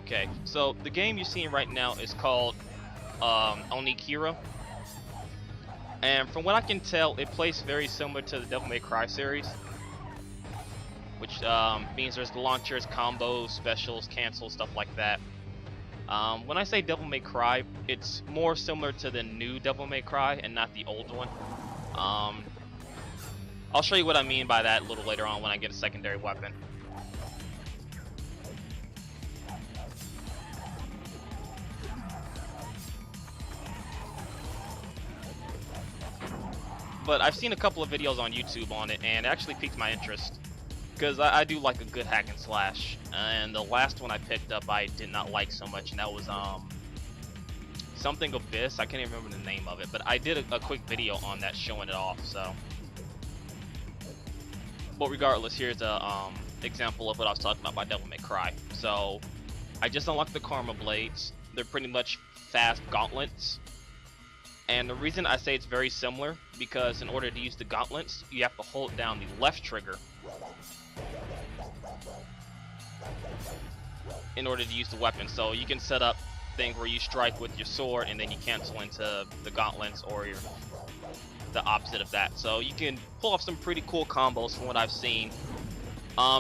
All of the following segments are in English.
Okay, so the game you're seeing right now is called Onikira, and from what I can tell, it plays very similar to the Devil May Cry series, which means there's launchers, combos, specials, cancels, stuff like that. When I say Devil May Cry, it's more similar to the new Devil May Cry and not the old one. I'll show you what I mean by that a little later on when I get a secondary weapon. But I've seen a couple of videos on YouTube on it, and it actually piqued my interest. Because I do like a good hack and slash. And the last one I picked up I did not like so much, and that was something Abyss. I can't even remember the name of it, but I did a quick video on that showing it off, so. But regardless, here's a example of what I was talking about by Devil May Cry. So, I just unlocked the Karma Blades. They're pretty much fast gauntlets. And the reason I say it's very similar, because in order to use the gauntlets, you have to hold down the left trigger in order to use the weapon. So you can set up things where you strike with your sword and then you cancel into the gauntlets, or the opposite of that. So you can pull off some pretty cool combos from what I've seen.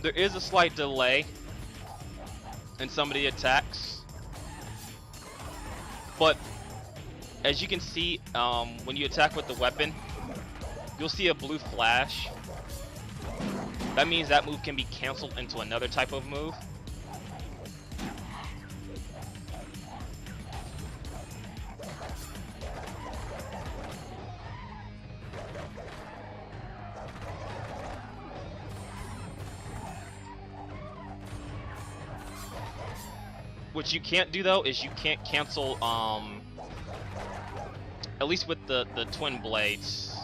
There is a slight delay in some of the attacks, but as you can see, when you attack with the weapon, you'll see a blue flash. That means that move can be canceled into another type of move. What you can't do though is you can't cancel, at least with the twin blades,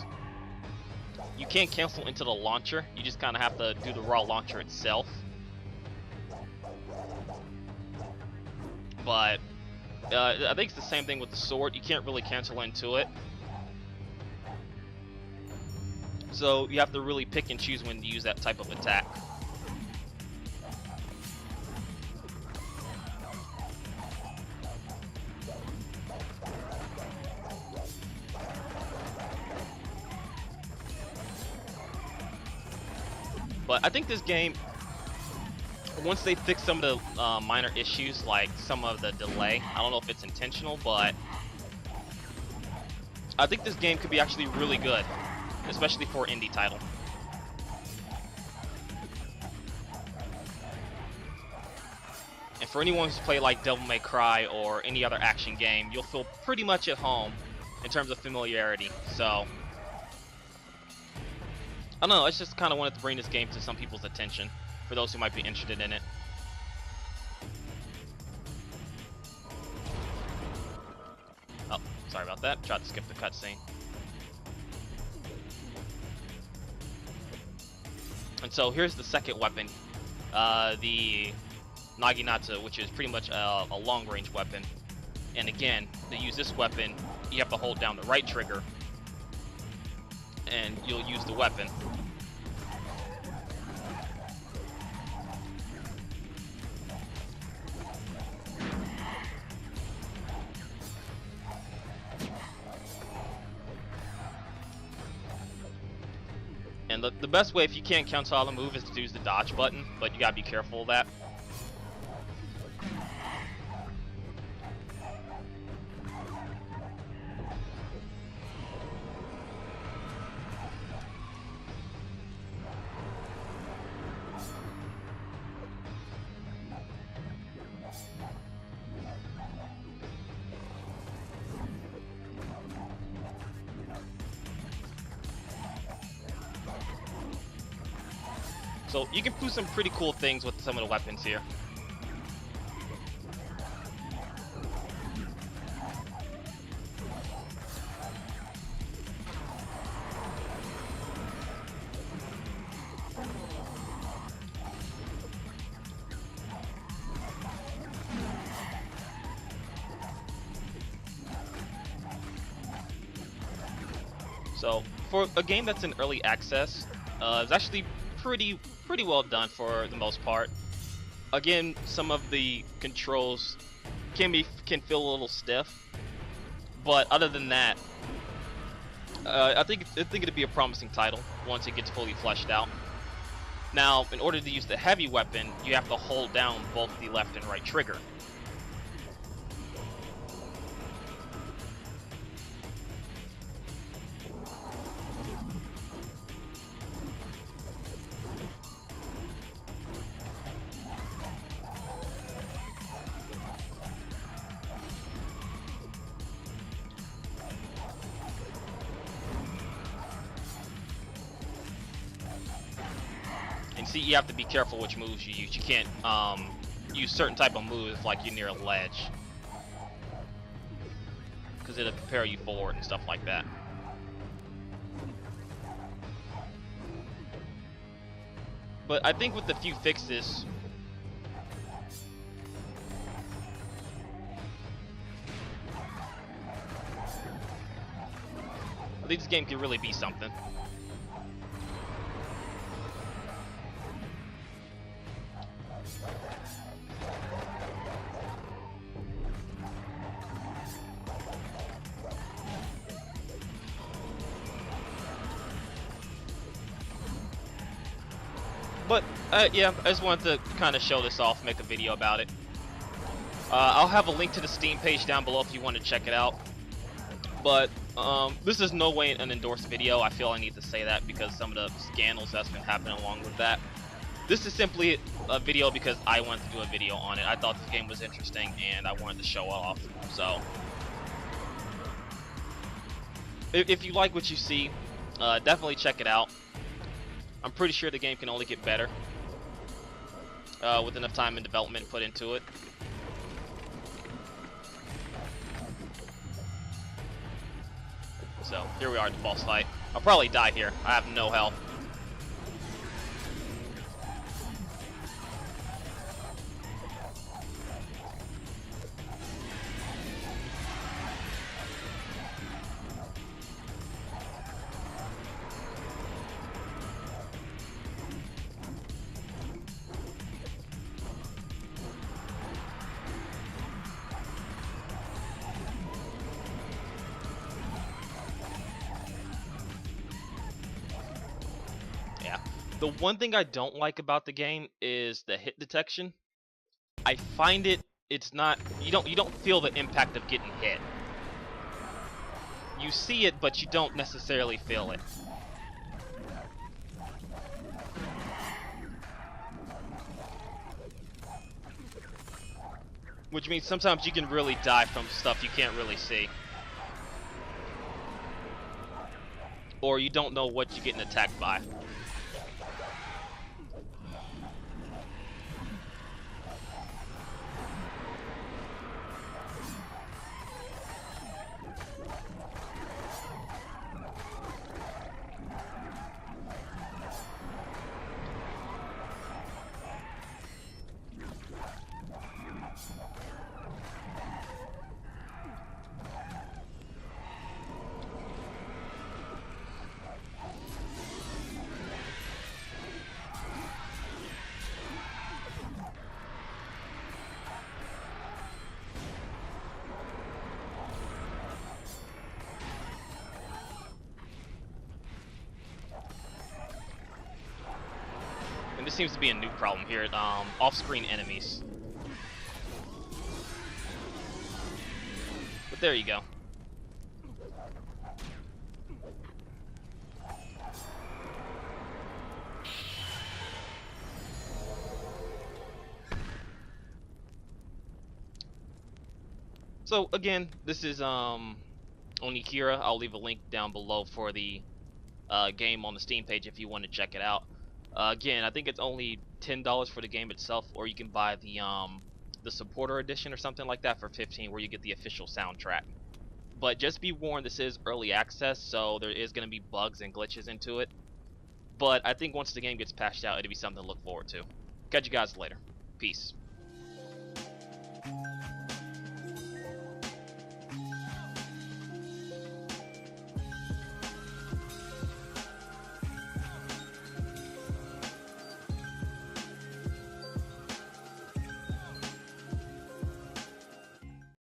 you can't cancel into the launcher. You just kind of have to do the raw launcher itself. But I think it's the same thing with the sword. You can't really cancel into it. So you have to really pick and choose when to use that type of attack. But I think this game, once they fix some of the minor issues, like some of the delay, I don't know if it's intentional, but I think this game could be actually really good, especially for an indie title. And for anyone who's played like Devil May Cry or any other action game, you'll feel pretty much at home in terms of familiarity. So I don't know, I just kind of wanted to bring this game to some people's attention, for those who might be interested in it. Oh, sorry about that. Tried to skip the cutscene. And so here's the second weapon, the Naginata, which is pretty much a long-range weapon. And again, to use this weapon, you have to hold down the right trigger, and you'll use the weapon. And the best way, if you can't cancel out the move, is to use the dodge button, but you gotta be careful of that. So you can do some pretty cool things with some of the weapons here. So for a game that's in early access, it's actually pretty well done for the most part. Again, some of the controls can feel a little stiff, but other than that, I think it'd be a promising title once it gets fully fleshed out. Now, in order to use the heavy weapon, you have to hold down both the left and right trigger. And see, you have to be careful which moves you use. You can't use certain type of moves like you're near a ledge, because it'll propel you forward and stuff like that. But I think with the few fixes, I think this game could really be something. But yeah, I just wanted to kind of show this off, make a video about it. I'll have a link to the Steam page down below if you want to check it out. But this is no way an endorsed video. I feel I need to say that because some of the scandals that's been happening along with that. This is simply a video because I wanted to do a video on it. I thought the game was interesting and I wanted to show it off. So if you like what you see, definitely check it out. I'm pretty sure the game can only get better with enough time and development put into it. So here we are at the boss fight. I'll probably die here. I have no health. The one thing I don't like about the game is the hit detection. I find it's not, you don't feel the impact of getting hit. You see it, but you don't necessarily feel it. Which means sometimes you can really die from stuff you can't really see. Or you don't know what you're getting attacked by. And this seems to be a new problem here, off-screen enemies. But there you go. So again, this is Onikira. I'll leave a link down below for the game on the Steam page if you want to check it out. Again, I think it's only $10 for the game itself, or you can buy the supporter edition or something like that for $15, where you get the official soundtrack. But just be warned, this is early access, so there is going to be bugs and glitches into it. But I think once the game gets patched out, it'll be something to look forward to. Catch you guys later. Peace.